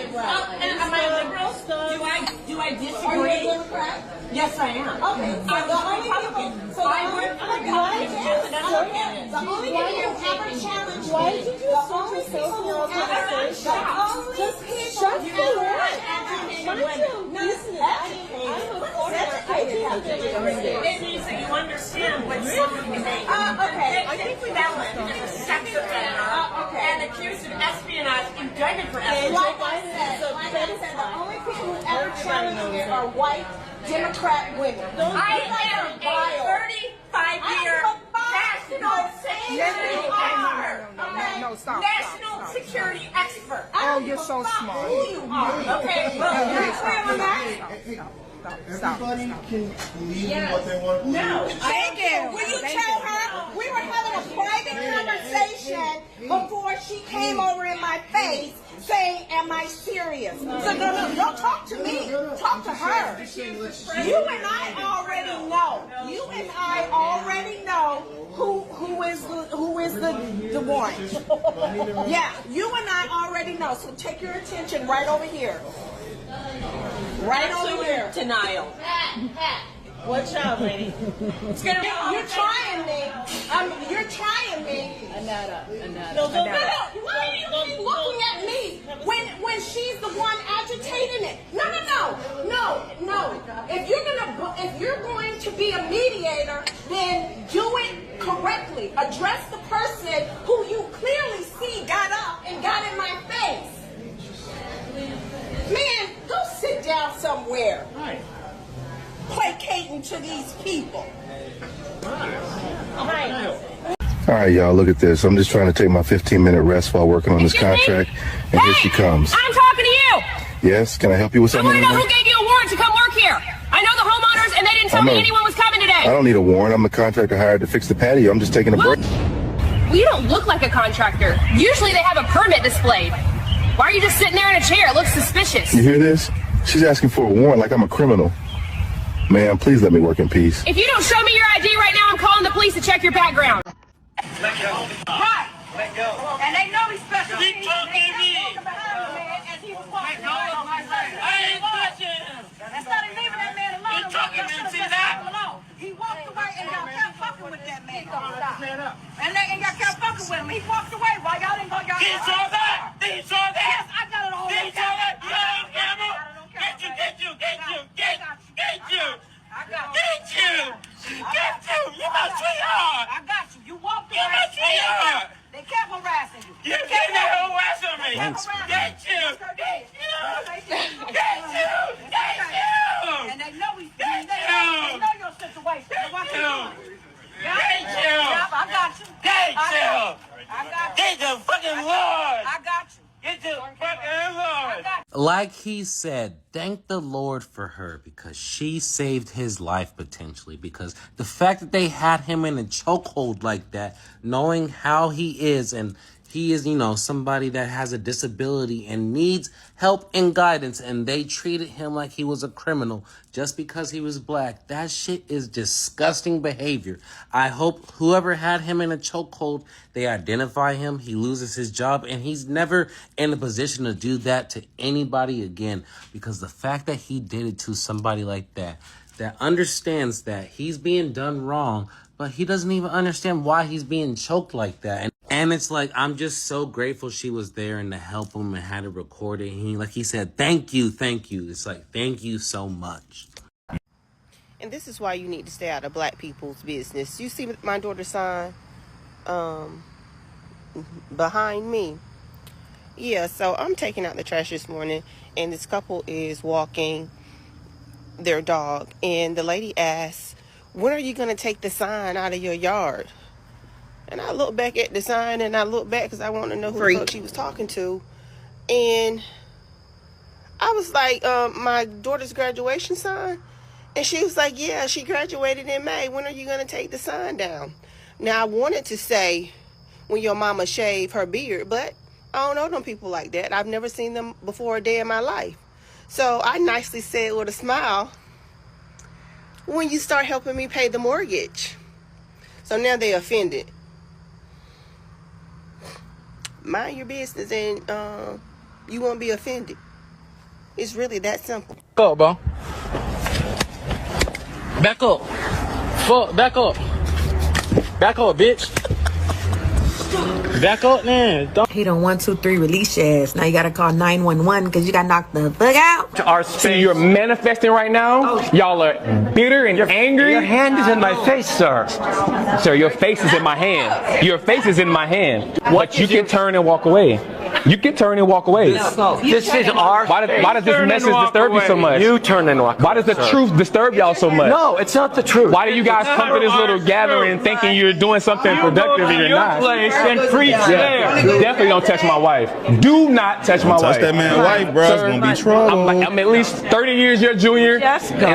Am I a liberal? Do I disagree? Are you a Democrat? Yes, I am. Okay, so the only people, so I work for the government. the only people who ever challenged me, Why did you the just only start people who yourself ever, in a the only people who ever agitated women. It means that you understand what someone is saying. Okay. I think we felon, sex offender, and accused of espionage, indicted for espionage. Like I said, the only people who ever challenged me are white Democrat women. I am a 35-year national national security expert. Oh, you're so smart. Who you are? Okay, well, you're clear on that? Everybody can believe in what they want to believe. No. Thank you. Will you tell her we were having a private conversation before she came over in my face saying, am I serious? So no, don't talk to me. Talk to her. You and I already know. You and I already know who is the one. Yeah, you and I already know. So take your attention right over here. Right over here. Denial. Watch out, lady. It's gonna be. You're trying me. You're trying me. Another. No. Why are you looking at me when she's the one agitating it? No. If you're going to be a mediator, then do it correctly. Address the person who you clearly see got up and got in my face. Man, go sit down somewhere. Right. Placating to these people. All right, y'all, look at this. I'm just trying to take my 15-minute rest while working on this contract, and here she comes. I'm talking to you. Yes, can I help you with I something? want to know who gave you a warrant to come work here. I know the homeowners, and they didn't tell me anyone was coming today. I don't need a warrant. I'm the contractor hired to fix the patio. I'm just taking a break. Well, you don't look like a contractor. Usually they have a permit displayed. Why are you just sitting there in a chair? It looks suspicious. You hear this? She's asking for a warrant like I'm a criminal. Ma'am, please let me work in peace. If you don't show me your ID right now, I'm calling the police to check your background. Let go. Right. Let go. And they know he's special. Keep talking me. Let go of my leg. I ain't touching him. Instead of leaving that man alone, Keep talking to him. See that? he walked away and y'all kept fucking with that man. Stand up. And y'all kept fucking with him. He walked away while y'all didn't go. He saw that. He saw that. Yes, I got it all. He saw that. Get you. I got you. Get you. You're my sweetheart. I got you. You walked away. You're my sweetheart. They kept harassing you. You kept harassing me. Thanks. Get you. And they know they know your situation. What you doing? I got you. Get the fucking Lord. I got you. Get the fucking Lord. Like he said, thank the Lord for her because she saved his life potentially. Because the fact that they had him in a chokehold like that, knowing how he is, and he is, somebody that has a disability and needs help and guidance, and they treated him like he was a criminal just because he was black. That shit is disgusting behavior. I hope whoever had him in a chokehold, they identify him, he loses his job, and he's never in a position to do that to anybody again. Because the fact that he did it to somebody like that understands that he's being done wrong, but he doesn't even understand why he's being choked like that. And it's like, I'm just so grateful she was there and to help him and had it recorded. Like he said, thank you. It's like, thank you so much. And this is why you need to stay out of black people's business. You see my daughter's sign behind me? Yeah, so I'm taking out the trash this morning, and this couple is walking their dog. And the lady asks, when are you going to take the sign out of your yard? And I look back at the sign, and I look back because I want to know who the fuck she was talking to. And I was like, my daughter's graduation sign? And she was like, yeah, she graduated in May. When are you going to take the sign down? Now, I wanted to say, when your mama shaved her beard, but I don't know them people like that. I've never seen them before a day in my life. So I nicely said with a smile, when you start helping me pay the mortgage. So now they offended. Mind your business, and you won't be offended. It's really that simple. Back up, bro. Back up. Fuck, back up. Back up, bitch. Back up, man. He done 1, 2, 3 release your ass. Now you gotta call 911 because you got knocked the fuck out. Our space. You're manifesting right now. Y'all are bitter and angry. Your hand is in my face, sir. Sir, your face is in my hand. Your face is in my hand. But you can turn and walk away. You can turn and walk away. This is our Why does this message disturb you so much? You turn and walk away. Why does the truth disturb y'all so much? No, it's not the truth. Why do you guys come to this little gathering thinking you're doing something productive and you're not? Definitely don't touch my wife. Do not touch my wife. Touch that man's wife, bro. It's gonna be trouble. I'm at least 30 years your junior, and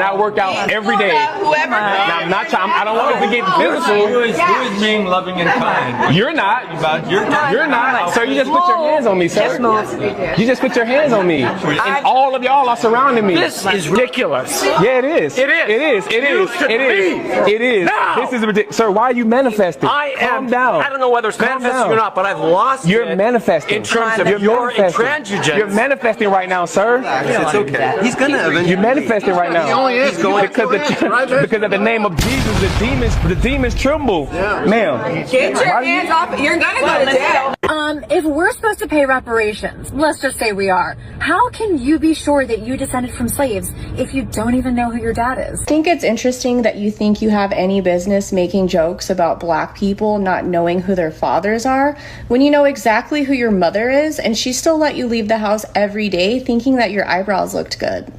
I work out every day. Now, I'm not trying. I don't want it to get physical. Who is being loving and kind? You're not. You're not. Sir, you just put your hands on me, sir. You just put your hands on me. And all of y'all are surrounding me. This is ridiculous. Yeah, it is. It is. It is. It is. It is. It is. No. This is ridiculous. Sir, why are you manifesting? Calm down. I don't know whether it's manifesting or not, but I've lost You're manifesting. in terms of you're intransigence. You're manifesting right now, sir. It's okay. He's gonna eventually. You're manifesting right now. He only is going because of the name of Jesus, the demons tremble. Ma'am. Get your hands off. You're gonna go to jail. If we're supposed to pay reparations, let's just say we are, how can you be sure that you descended from slaves if you don't even know who your dad is? I think it's interesting that you think you have any business making jokes about Black people not knowing who their fathers are when you know exactly who your mother is, and she still let you leave the house every day thinking that your eyebrows looked good.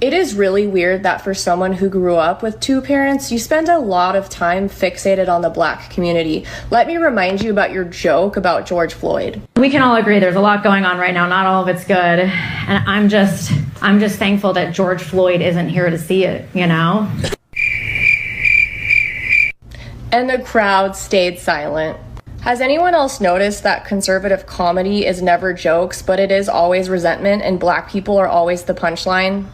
It is really weird that for someone who grew up with 2 parents, you spend a lot of time fixated on the Black community. Let me remind you about your joke about George Floyd. We can all agree there's a lot going on right now. Not all of it's good. And I'm just thankful that George Floyd isn't here to see it, you know? And the crowd stayed silent. Has anyone else noticed that conservative comedy is never jokes, but it is always resentment, and Black people are always the punchline?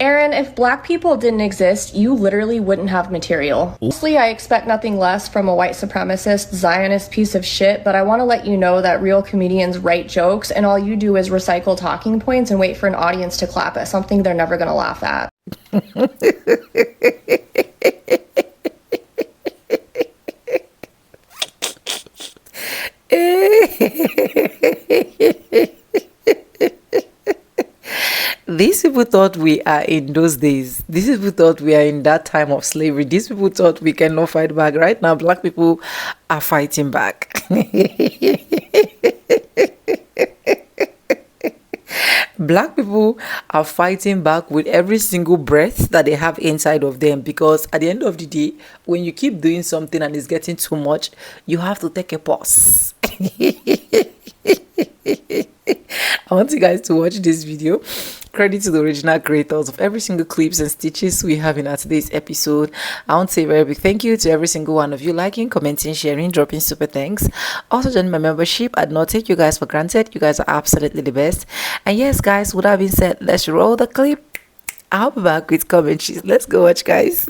Aaron, if Black people didn't exist, you literally wouldn't have material. Honestly, I expect nothing less from a white supremacist, Zionist piece of shit, but I want to let you know that real comedians write jokes, and all you do is recycle talking points and wait for an audience to clap at something they're never going to laugh at. These people thought we are in those days. These people thought we are in that time of slavery. These people thought we cannot fight back. Right now, Black people are fighting back. Black people are fighting back with every single breath that they have inside of them, because at the end of the day, when you keep doing something and it's getting too much, you have to take a pause. I want you guys to watch this video. Credit to the original creators of every single clips and stitches we have in our today's episode. I want to say a very big thank you to every single one of you liking, commenting, sharing, dropping super thanks. Also join my membership. I do not take you guys for granted. You guys are absolutely the best. And yes, guys, with that being said, let's roll the clip. I'll be back with commentaries. Let's go watch, guys.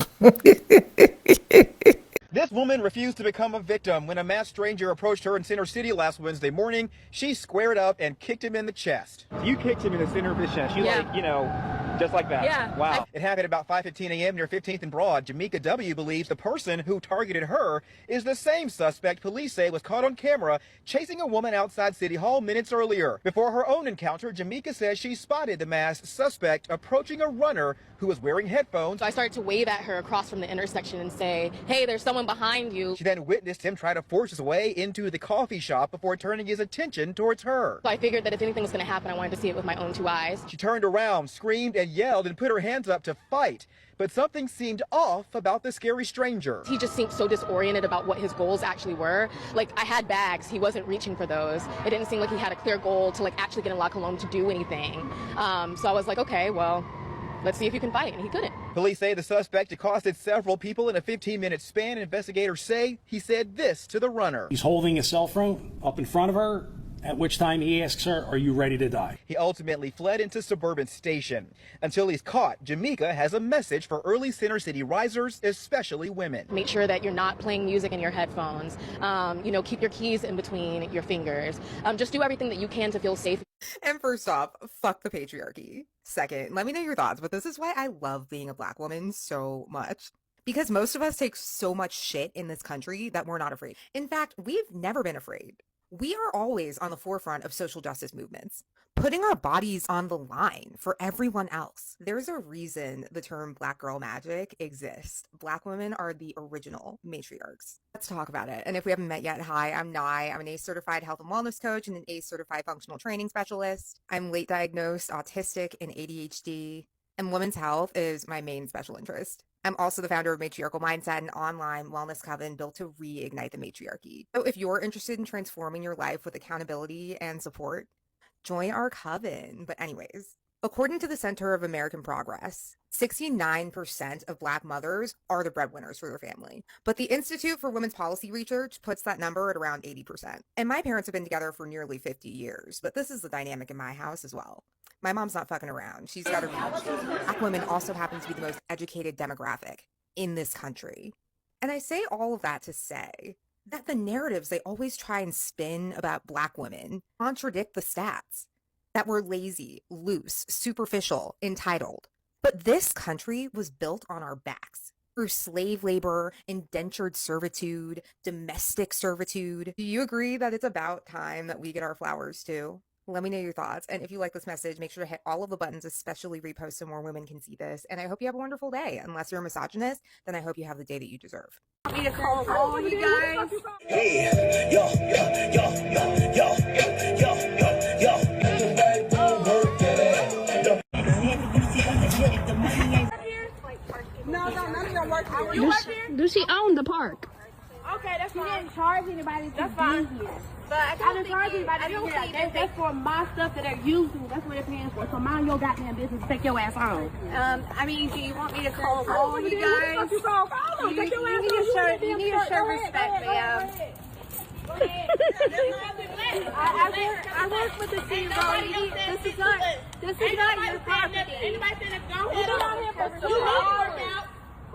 This woman refused to become a victim. When a masked stranger approached her in Center City last Wednesday morning, she squared up and kicked him in the chest. You kicked him in the center of his chest. You like, you know, just like that. Yeah. Wow. It happened about 5:15 a.m. near 15th and Broad. Jamaica W. believes the person who targeted her is the same suspect police say was caught on camera chasing a woman outside City Hall minutes earlier. Before her own encounter, Jamaica says she spotted the masked suspect approaching a runner who was wearing headphones. So I started to wave at her across from the intersection and say, hey, there's someone behind you. She then witnessed him try to force his way into the coffee shop before turning his attention towards her. So I figured that if anything was going to happen, I wanted to see it with my own 2 eyes. She turned around, screamed and yelled and put her hands up to fight. But something seemed off about the scary stranger. He just seemed so disoriented about what his goals actually were. Like, I had bags. He wasn't reaching for those. It didn't seem like he had a clear goal to, like, actually get in La Colombe to do anything. So I was like, okay, well, let's see if you can fight. And he couldn't. Police say the suspect accosted several people in a 15-minute span. Investigators say he said this to the runner. He's holding a cell phone up in front of her, at which time he asks her, "Are you ready to die?" He ultimately fled into Suburban Station. Until he's caught, Jamaica has a message for early Center City risers, especially women. Make sure that you're not playing music in your headphones. You know, keep your keys in between your fingers. Just do everything that you can to feel safe. And first off, fuck the patriarchy. Second, let me know your thoughts, but this is why I love being a Black woman so much. Because most of us take so much shit in this country that we're not afraid. In fact, we've never been afraid. We are always on the forefront of social justice movements, putting our bodies on the line for everyone else. There's a reason the term Black girl magic exists. Black women are the original matriarchs. Let's talk about it. And if we haven't met yet, hi, I'm Nye. I'm an ACE certified health and wellness coach and an ACE certified functional training specialist. I'm late diagnosed autistic and ADHD, and women's health is my main special interest. I'm also the founder of Matriarchal Mindset, an online wellness coven built to reignite the matriarchy. So if you're interested in transforming your life with accountability and support, join our coven. But anyways, according to the Center of American Progress, 69% of Black mothers are the breadwinners for their family. But the Institute for Women's Policy Research puts that number at around 80%. And my parents have been together for nearly 50 years, but this is the dynamic in my house as well. My mom's not fucking around. She's got a reach. Black women also happen to be the most educated demographic in this country. And I say all of that to say that the narratives they always try and spin about Black women contradict the stats. That we're lazy, loose, superficial, entitled. But this country was built on our backs through slave labor, indentured servitude, domestic servitude. Do you agree that it's about time that we get our flowers too? Let me know your thoughts. And if you like this message, make sure to hit all of the buttons, especially repost so more women can see this. And I hope you have a wonderful day. Unless you're a misogynist, then I hope you have the day that you deserve. Want me to call all you guys? Hey, yo, yo, yo, yo, yo, yo, yo, yo. No, none of your work here. You work here? Does she own the park? Okay, that's fine. You didn't charge anybody to That's fine. be here. But I didn't charge anybody to be here. That's for my stuff that they're using. That's what they're paying for. So mind your goddamn business. Take your ass home. I mean, do you want me to call all you guys? You need to show respect, ma'am. I work with the CEO. This is not your property. Anybody said go We've been out here for so long.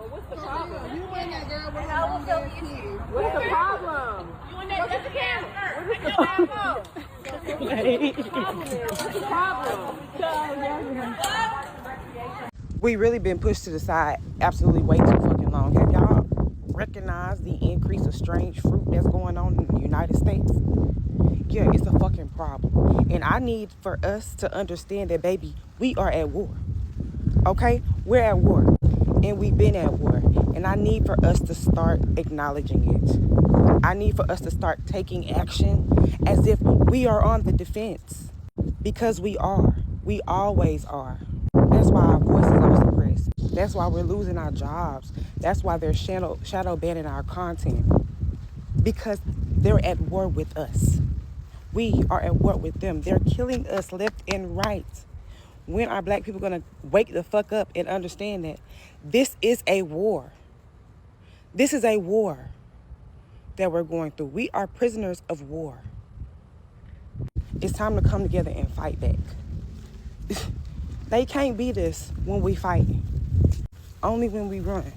What's the problem? You and that girl with her own kids. What's the problem? You and that just What's the problem? We really been pushed to the side absolutely way too fucking long. Have y'all recognized the increase of strange fruit that's going on in the United States? Yeah, it's a fucking problem. And I need for us to understand that, baby, we are at war. Okay? We're at war. And we've been at war. And I need for us to start acknowledging it. I need for us to start taking action as if we are on the defense. Because we are. We always are. That's why our voices are suppressed. That's why we're losing our jobs. That's why they're shadow banning our content. Because they're at war with us. We are at war with them. They're killing us left and right. When are Black people going to wake the fuck up and understand that this is a war? This is a war that we're going through. We are prisoners of war. It's time to come together and fight back. They can't beat us when we fight. Only when we run.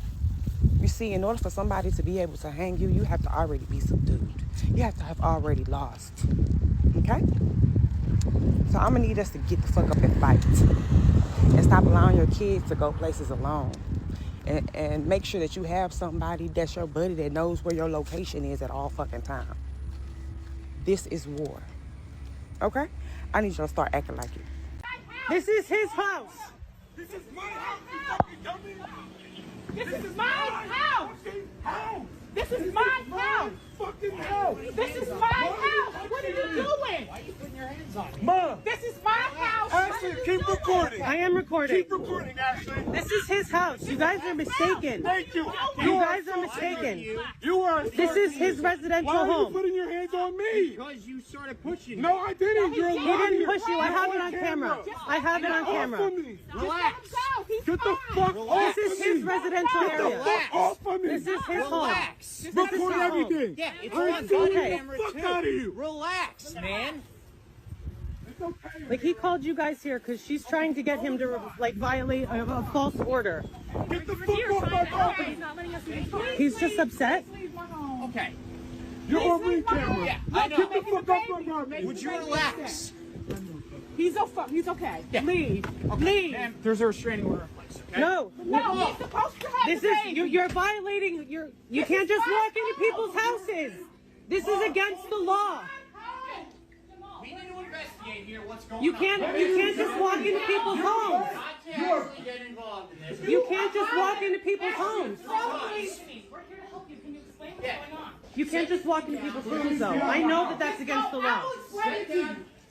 You see, in order for somebody to be able to hang you, you have to already be subdued. You have to have already lost. Okay? So I'm gonna need us to get the fuck up and fight. And stop allowing your kids to go places alone. And make sure that you have somebody that's your buddy that knows where your location is at all fucking time. This is war. Okay? I need y'all to start acting like it. This is his house. This is my house, you fucking dummy. This is my house. This is my house. Fucking house. This is my house. What are you doing? Why are you putting your hands on me? Mom. This is my house. Ashley, keep recording. I am recording. Keep recording, Ashley. This is his house. You guys are mistaken. Thank you. You guys are mistaken. You are. This is his residential home. Why are you putting your hands on me? Because you started pushing. No, I didn't. You're a He liar. didn't push you. I have it on camera. I have it on camera. Relax. Get the fuck off This is his residential area. Get the fuck off of me. This is his home. Relax. Record everything. Yeah, it's I on ain't seen camera the fuck too. out of you. Relax, man. Like, he called you guys here because she's trying to get him to, like, violate a false order. Get the fuck off my property! He's just upset? Okay. You're on me camera. Yeah, I know. Get the fuck off my property! Would you relax? He's okay. Yeah. Leave. Okay. Leave. Ma'am, there's a restraining order in place, okay? No. No, he's supposed to have This the is, baby. you're violating, you can't just walk into people's houses. This is against the law. We need to investigate here what's going You on. can't just walk into people's homes. I can't actually get involved in this. You can't just walk into people's homes. We're here to help you. Can you explain what's going on? You can't just walk into people's homes, though. I know that that's against the law.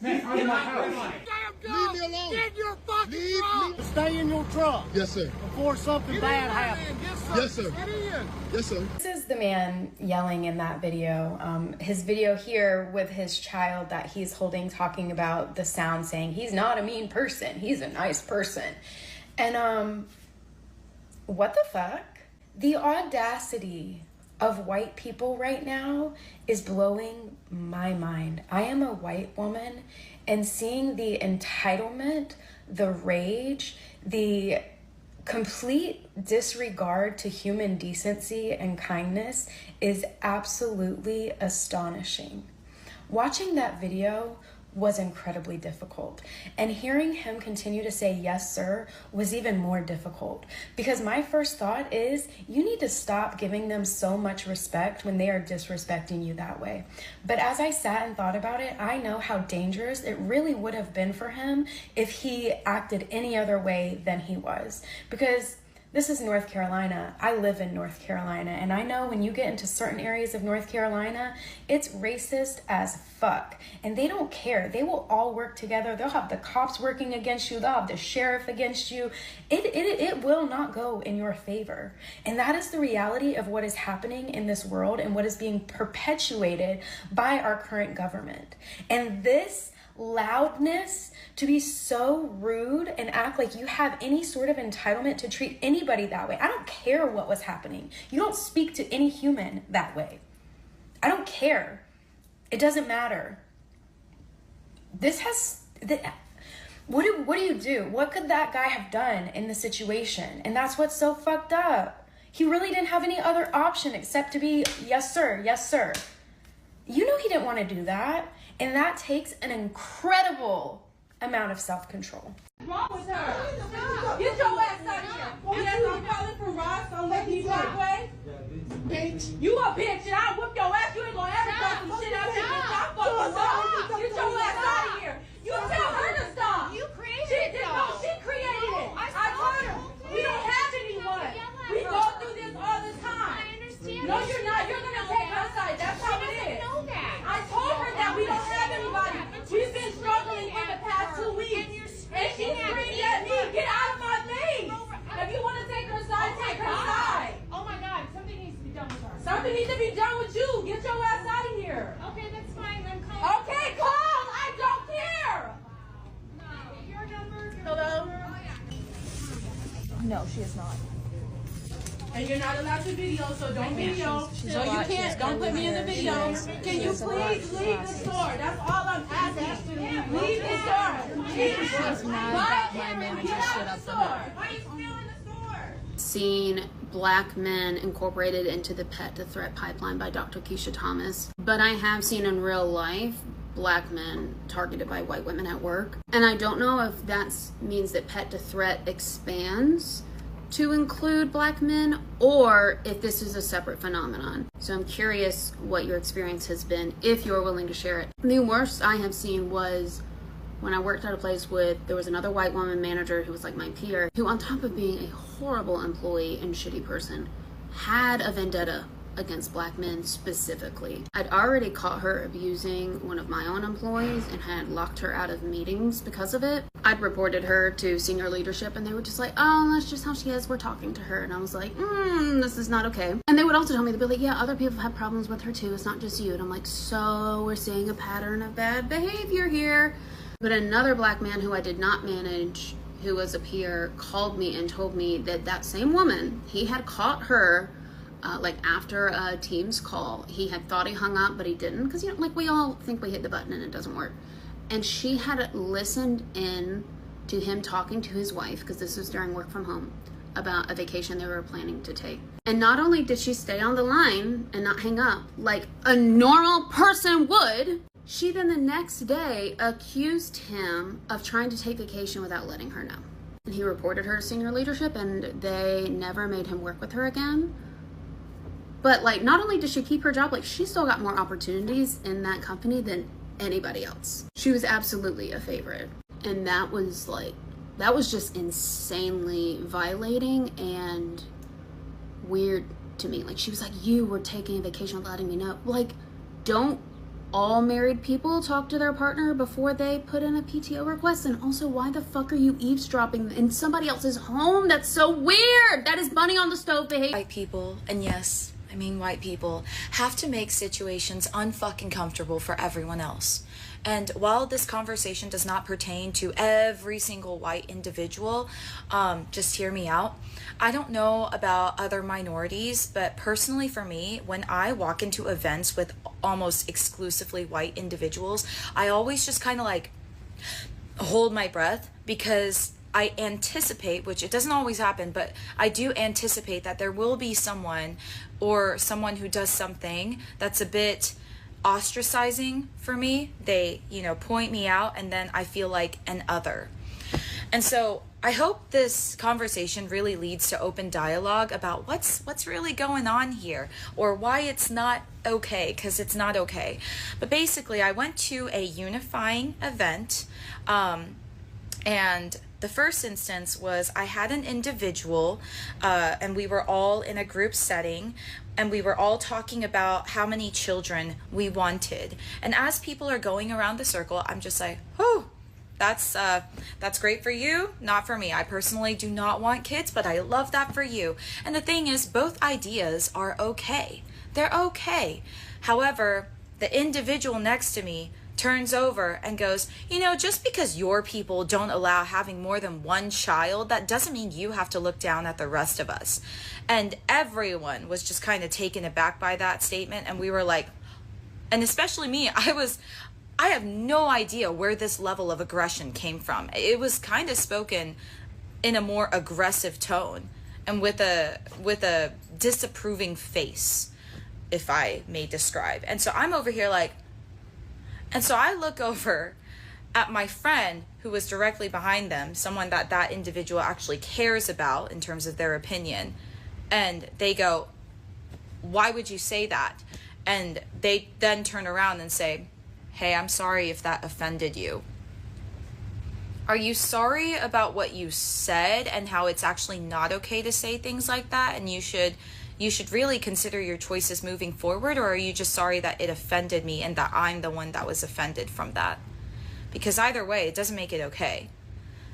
Man, I'm in my house. Leave me alone. Get your fucking truck. Stay in your truck. Yes, sir. Before something bad happens. Yes, sir. Yes, sir. This is the man yelling in that video. His video here with his child that he's holding, talking about the sound, saying he's not a mean person, he's a nice person. And what the fuck? The audacity of white people right now is blowing my mind. I am a white woman, and seeing the entitlement, the rage, the complete disregard to human decency and kindness is absolutely astonishing. Watching that video was incredibly difficult, and hearing him continue to say yes sir was even more difficult, because my first thought is you need to stop giving them so much respect when they are disrespecting you that way. But as I sat and thought about it, I know how dangerous it really would have been for him if he acted any other way than he was, because this is North Carolina. I live in North Carolina, and I know when you get into certain areas of North Carolina, it's racist as fuck, and they don't care. They will all work together. They'll have the cops working against you. They'll have the sheriff against you. It will not go in your favor, and that is the reality of what is happening in this world and what is being perpetuated by our current government. And this loudness, to be so rude and act like you have any sort of entitlement to treat anybody that way. I don't care what was happening. You don't speak to any human that way. I don't care. It doesn't matter. What do you do? What could that guy have done in the situation? And that's what's so fucked up. He really didn't have any other option except to be yes sir, yes sir. You know he didn't want to do that, and that takes an incredible amount of self-control. What's wrong with her? Get your ass out of here. Yes, I'm calling for Ross on Lucky Driveway. Bitch. You a bitch, and I'll whoop your ass. You ain't gonna ever talk some shit out of me, bitch. I'll fucking stop. Get your ass out of here. You tell her to stop. You created it. No, she created it. I told her. We don't have anyone. We go through this all the time. I understand. No, you're not. You're gonna take her side. That's how it is. I told her that we don't have anybody. We've been struggling for the past 2 weeks. And she screamed at me, get out of my face. If you want to take her side, take her side. Oh my God, something needs to be done with her. Something needs to be done with you. Get your ass out of here. Okay, that's fine. I'm calling. Okay, call. I don't care. Your number. Hello? No, she is not. And you're not allowed to video, so don't video. No, you can't. Don't put me in the video. Can you please leave the store? That's all I'm asking. Leave the store. She's mad that my manager stood up for her. Why are you still in the store? Seen Black men incorporated into the Pet to Threat pipeline by Dr. Keisha Thomas, but I have seen in real life Black men targeted by white women at work, and I don't know if that means that Pet to Threat expands to include Black men or if this is a separate phenomenon. So I'm curious what your experience has been, if you're willing to share it. The worst I have seen was when I worked at a place there was another white woman manager who was like my peer, who on top of being a horrible employee and shitty person, had a vendetta against Black men specifically. I'd already caught her abusing one of my own employees and had locked her out of meetings because of it. I'd reported her to senior leadership, and they were just like, oh, that's just how she is, we're talking to her. And I was like, this is not okay. And they would also tell me, they'd be like, yeah, other people have problems with her too, it's not just you. And I'm like, so we're seeing a pattern of bad behavior here. But another Black man who I did not manage, who was a peer, called me and told me that that same woman, he had caught her like after a Teams call. He had thought he hung up, but he didn't, because, you know, like we all think we hit the button and it doesn't work. and she had listened in to him talking to his wife, because this was during work from home, about a vacation they were planning to take. And not only did she stay on the line and not hang up like a normal person would, she then the next day accused him of trying to take vacation without letting her know. And he reported her to senior leadership, and they never made him work with her again. But like, not only did she keep her job, like she still got more opportunities in that company than anybody else. She was absolutely a favorite. And that was just insanely violating and weird to me. Like, she was like, you were taking a vacation without letting me know. Like, don't all married people talk to their partner before they put in a PTO request? And also, why the fuck are you eavesdropping in somebody else's home? That's so weird. That is bunny on the stove behavior. White people, and yes, I mean white people, have to make situations unfucking comfortable for everyone else. And while this conversation does not pertain to every single white individual, just hear me out. I don't know about other minorities, but personally for me, when I walk into events with almost exclusively white individuals, I always just kind of like hold my breath, because I anticipate, which it doesn't always happen, but I do anticipate that there will be someone who does something that's a bit ostracizing for me. They, point me out, and then I feel like an other. And so I hope this conversation really leads to open dialogue about what's really going on here, or why it's not okay, because it's not okay. But basically, I went to a unifying event, and the first instance was I had an individual, and we were all in a group setting, and we were all talking about how many children we wanted. And as people are going around the circle, I'm just like, oh, that's great for you, not for me. I personally do not want kids, but I love that for you. And the thing is, both ideas are okay. They're okay. However, the individual next to me turns over and goes, just because your people don't allow having more than one child, that doesn't mean you have to look down at the rest of us. And everyone was just kind of taken aback by that statement. And we were like, and especially me, I have no idea where this level of aggression came from. It was kind of spoken in a more aggressive tone and with a disapproving face, if I may describe. And so I'm over here like, and so I look over at my friend who was directly behind them, someone that individual actually cares about in terms of their opinion. And they go, why would you say that? And they then turn around and say, hey, I'm sorry if that offended you. Are you sorry about what you said and how it's actually not okay to say things like that, and you should really consider your choices moving forward? Or are you just sorry that it offended me and that I'm the one that was offended from that? Because either way, it doesn't make it okay.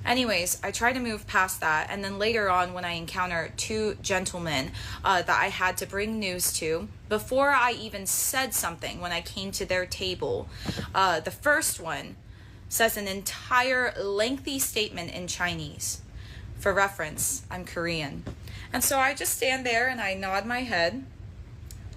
Anyways, I try to move past that, and then later on when I encounter two gentlemen that I had to bring news to, before I even said something when I came to their table, the first one says an entire lengthy statement in Chinese. For reference, I'm Korean. And so I just stand there and I nod my head,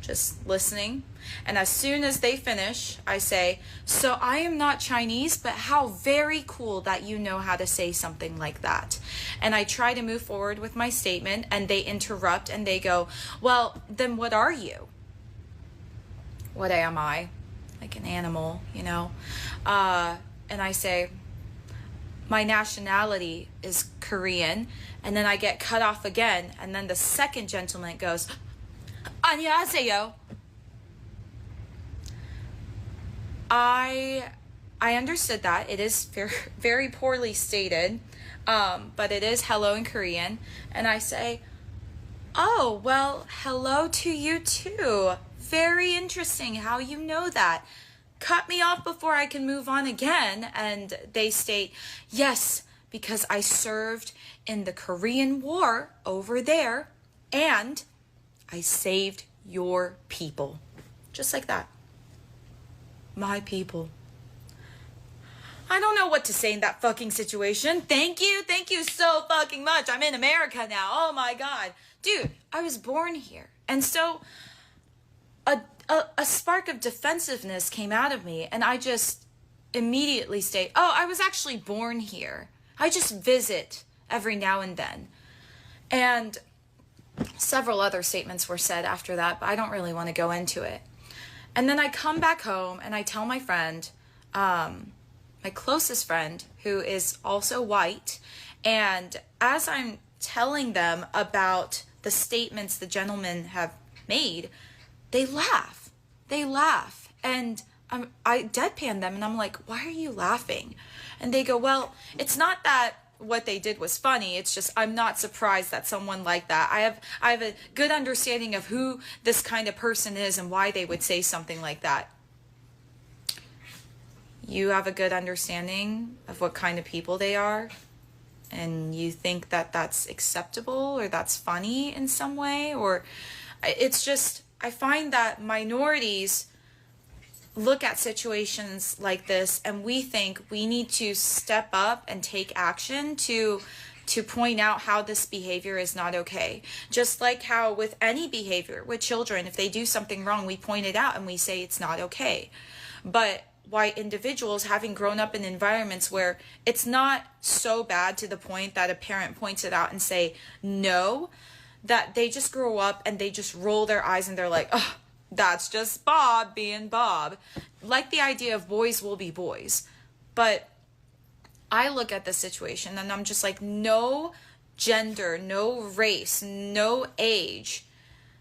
just listening. And as soon as they finish, I say, so I am not Chinese, but how very cool that you know how to say something like that. And I try to move forward with my statement, and they interrupt and they go, well, then what are you? What am I? Like an animal, And I say, my nationality is Korean. And then I get cut off again. And then the second gentleman goes, 안녕하세요. I understood that. It is very, very poorly stated, but it is hello in Korean. And I say, oh, well, hello to you too. Very interesting how you know that. Cut me off before I can move on again. And they state, yes, because I served in the Korean War over there, and I saved your people. Just like that. My people. I don't know what to say in that fucking situation. Thank you so fucking much. I'm in America now. Oh my God. Dude, I was born here. And so a spark of defensiveness came out of me, and I just immediately state, oh, I was actually born here. I just visit every now and then. And several other statements were said after that, but I don't really want to go into it. And then I come back home and I tell my friend, my closest friend, who is also white, and as I'm telling them about the statements the gentlemen have made, they laugh. They laugh. And I deadpan them and I'm like, why are you laughing? And they go, well, it's not that what they did was funny. It's just I'm not surprised that someone like that. I have a good understanding of who this kind of person is and why they would say something like that. You have a good understanding of what kind of people they are, and you think that that's acceptable or that's funny in some way, or it's just, I find that minorities look at situations like this and we think we need to step up and take action to point out how this behavior is not okay. Just like how with any behavior, with children, if they do something wrong, we point it out and we say it's not okay. But white individuals, having grown up in environments where it's not so bad to the point that a parent points it out and say no, that they just grow up and they just roll their eyes and they're like, oh, that's just Bob being Bob. Like the idea of boys will be boys. But I look at the situation and I'm just like, no gender, no race, no age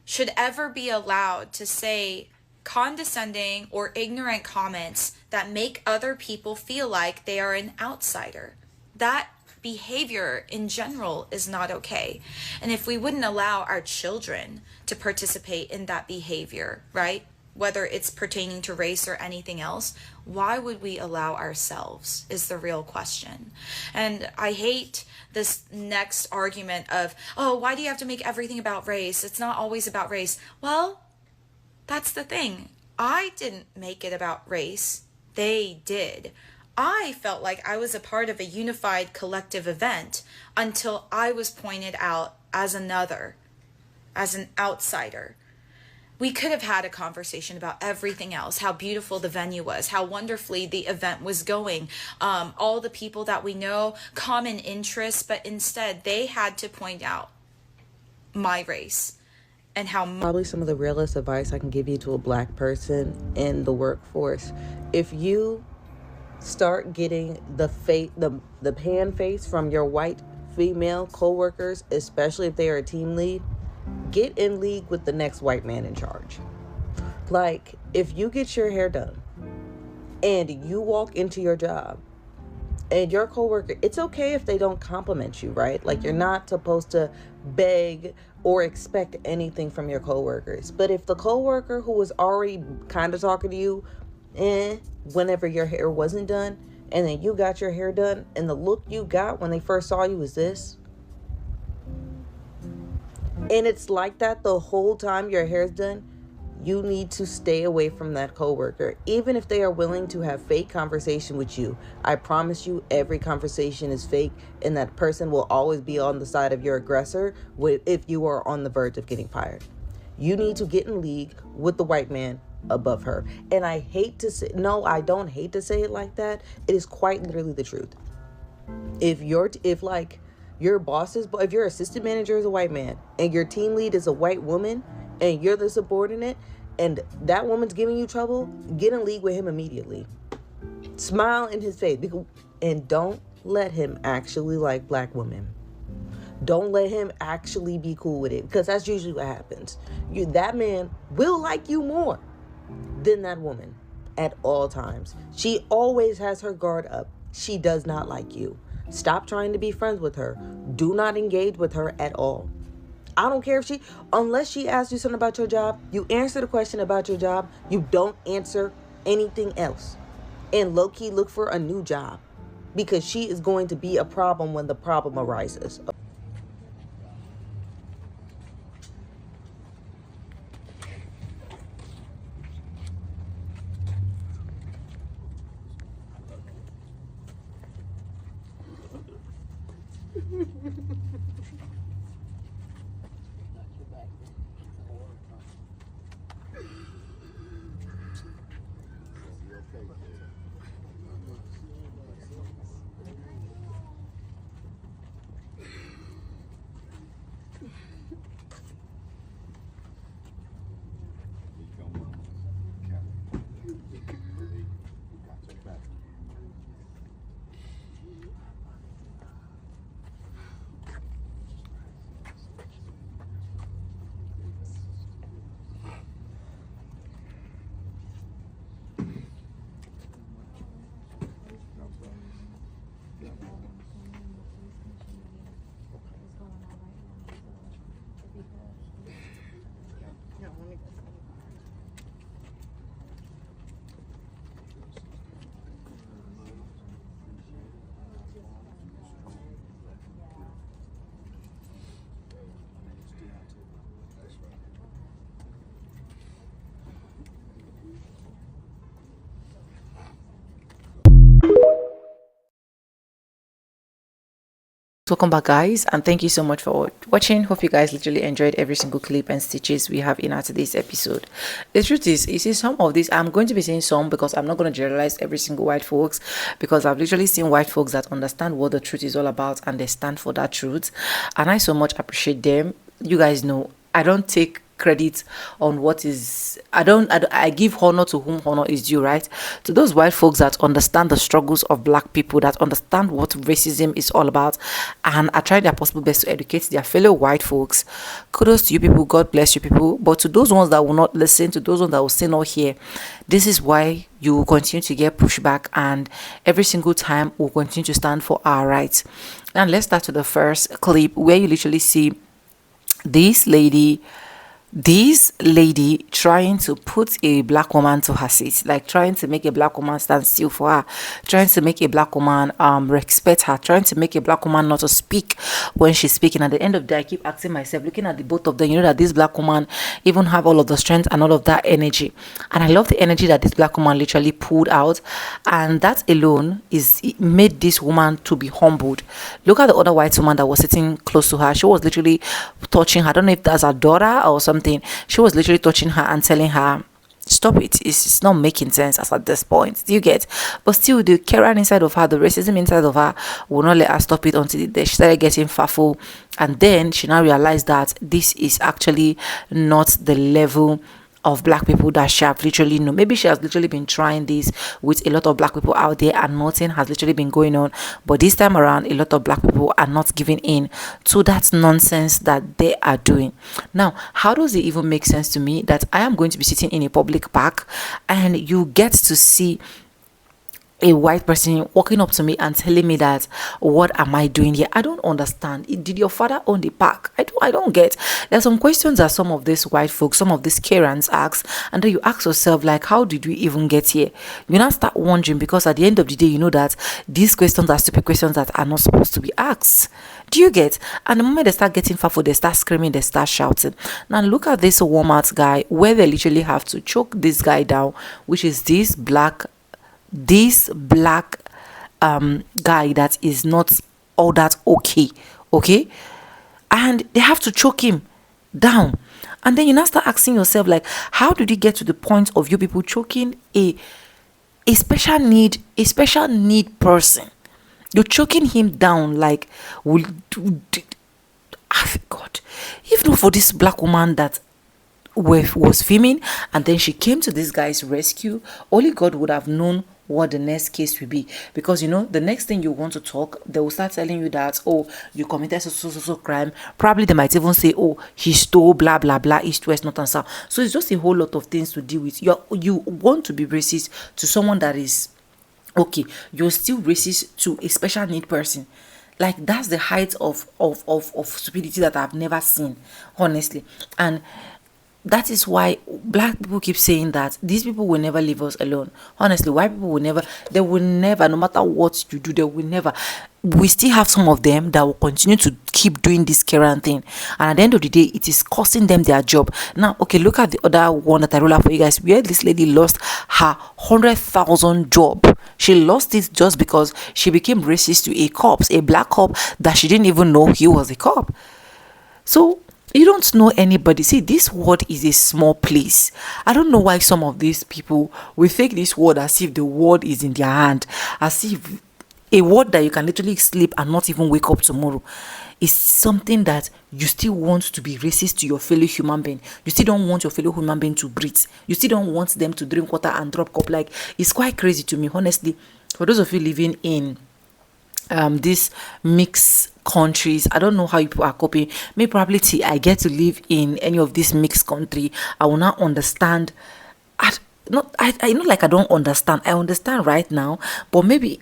should ever be allowed to say condescending or ignorant comments that make other people feel like they are an outsider. That behavior in general is not okay. And if we wouldn't allow our children to participate in that behavior, right, whether it's pertaining to race or anything else, why would we allow ourselves is the real question. And I hate this next argument of, oh, why do you have to make everything about race? It's not always about race. Well, that's the thing. I didn't make it about race. They did. I felt like I was a part of a unified collective event until I was pointed out as another, as an outsider. We could have had a conversation about everything else, how beautiful the venue was, how wonderfully the event was going, all the people that we know, common interests, but instead they had to point out my race and how... Probably some of the realest advice I can give you to a black person in the workforce. If you start getting the pan face from your white female coworkers, especially if they are a team lead, get in league with the next white man in charge. Like, if you get your hair done and you walk into your job and your coworker, it's okay if they don't compliment you, right? Like, you're not supposed to beg or expect anything from your coworkers. But if the coworker who was already kind of talking to you whenever your hair wasn't done, and then you got your hair done, and the look you got when they first saw you was this, and it's like that the whole time your hair's done, you need to stay away from that coworker. Even if they are willing to have fake conversation with you, I promise you every conversation is fake, and that person will always be on the side of your aggressor if you are on the verge of getting fired. You need to get in league with the white man above her. And I hate to say, no, I don't hate to say it like that. It is quite literally the truth. If your boss's, if your assistant manager is a white man and your team lead is a white woman and you're the subordinate and that woman's giving you trouble, get in league with him immediately. Smile in his face and don't let him actually like black women. Don't let him actually be cool with it, because that's usually what happens. That man will like you more than that woman at all times. She always has her guard up. She does not like you. Stop trying to be friends with her. Do not engage with her at all. I don't care if unless she asks you something about your job, you answer the question about your job. You don't answer anything else. And low-key look for a new job, because she is going to be a problem when the problem arises. Welcome back, guys, and thank you so much for watching. Hope you guys literally enjoyed every single clip and stitches we have in our today's episode. The truth is, you see, some of these, I'm going to be saying some because I'm not going to generalize every single white folks, because I've literally seen white folks that understand what the truth is all about and they stand for that truth, and I so much appreciate them. You guys know I don't take credit on what is, I give honor to whom honor is due, right? To those white folks that understand the struggles of black people, that understand what racism is all about, and are trying their possible best to educate their fellow white folks, kudos to you people. God bless you people. But to those ones that will not listen, to those ones that will say no here, this is why you will continue to get pushback, and every single time we'll continue to stand for our rights. And let's start with the first clip where you literally see this lady trying to put a black woman to her seat, like trying to make a black woman stand still for her, trying to make a black woman respect her, trying to make a black woman not to speak when she's speaking. At the end of the day, I keep asking myself, looking at the both of them, you know that this black woman even have all of the strength and all of that energy, and I love the energy that this black woman literally pulled out, and that alone made this woman to be humbled. Look at the other white woman that was sitting close to her. She was literally touching her. I don't know if that's her daughter or something. She was literally touching her and telling her, stop it, it's not making sense as at this point. Do you get? But still, the Karen inside of her, the racism inside of her, will not let her stop it until she started getting fearful, and then she now realized that this is actually not the level of black people that she have literally know. Maybe she has literally been trying this with a lot of black people out there and nothing has literally been going on, but this time around a lot of black people are not giving in to that nonsense that they are doing. Now, how does it even make sense to me that I am going to be sitting in a public park and you get to see a white person walking up to me and telling me that, what am I doing here? I don't understand. Did your father own the park? I don't get. There's some questions that some of these white folks, some of these Karens ask, and then you ask yourself, like, how did we even get here? You now start wondering, because at the end of the day, you know that these questions are stupid questions that are not supposed to be asked. Do you get? And the moment they start getting fearful, they start screaming, they start shouting. Now look at this Walmart guy, where they literally have to choke this guy down, which is this black guy that is not all that okay, and they have to choke him down. And then you now start asking yourself, like, how did you get to the point of you people choking a special need person? You're choking him down, like, God, if not for this black woman that was filming, and then she came to this guy's rescue, only God would have known what the next case will be. Because, you know, the next thing you want to talk, they will start telling you that, oh, you committed so crime. Probably they might even say, oh, he stole blah blah blah, east, west, north and south. So it's just a whole lot of things to deal with. You want to be racist to someone that is okay, you're still racist to a special need person. Like, that's the height of stupidity that I've never seen, honestly. And that is why black people keep saying that these people will never leave us alone. Honestly, white people will never, they will never, no matter what you do, they will never. We still have some of them that will continue to keep doing this Karen thing, and at the end of the day, it is costing them their job. Now, okay, look at the other one that I roll out for you guys, where this lady lost her 100,000 job. She lost it just because she became racist to a black cop that she didn't even know he was a cop. So you don't know anybody. See, this world is a small place. I don't know why some of these people will take this world as if the world is in their hand, as if a world that you can literally sleep and not even wake up tomorrow is something that you still want to be racist to your fellow human being. You still don't want your fellow human being to breathe. You still don't want them to drink water and drop cup. Like, it's quite crazy to me, honestly. For those of you living in these mixed countries, I don't know how you people are coping. Maybe probably till I get to live in any of these mixed country, I will not understand. I not like I don't understand. I understand right now, but maybe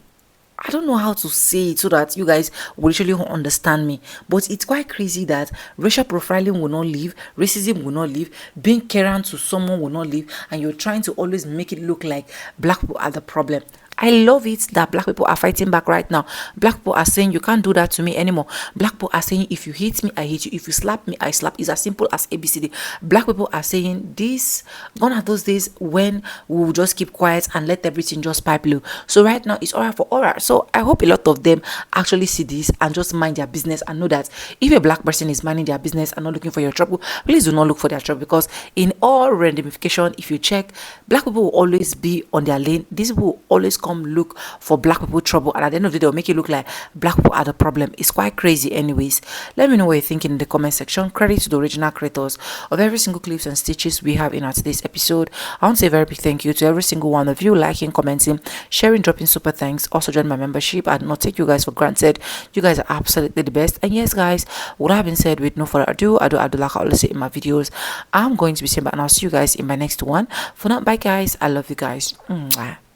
I don't know how to say it so that you guys will actually understand me. But it's quite crazy that racial profiling will not leave, racism will not leave, being Karen to someone will not leave, and you're trying to always make it look like black people are the problem. I love it that black people are fighting back right now. Black people are saying you can't do that to me anymore. Black people are saying if you hit me, I hit you. If you slap me, I slap. It's as simple as ABCD. Black people are saying this. Gone are those days when we will just keep quiet and let everything just pipe blue. So right now it's alright for alright. So I hope a lot of them actually see this and just mind their business and know that if a black person is minding their business and not looking for your trouble, please do not look for their trouble, because in all randomification, if you check, black people will always be on their lane. These people will always come look for black people trouble, and at the end of the day they'll make it look like black people are the problem. It's quite crazy. Anyways, let me know what you're thinking in the comment section. Credit to the original creators of every single clips and stitches we have in our today's episode. I want to say a very big thank you to every single one of you, liking, commenting, sharing, dropping super thanks. Also join my membership. I do not take you guys for granted. You guys are absolutely the best. And yes guys, what I've been said, with no further ado, I do like I always say in my videos, I'm going to be saying bye, and I'll see you guys in my next one. For now, bye guys. I love you guys. Mwah.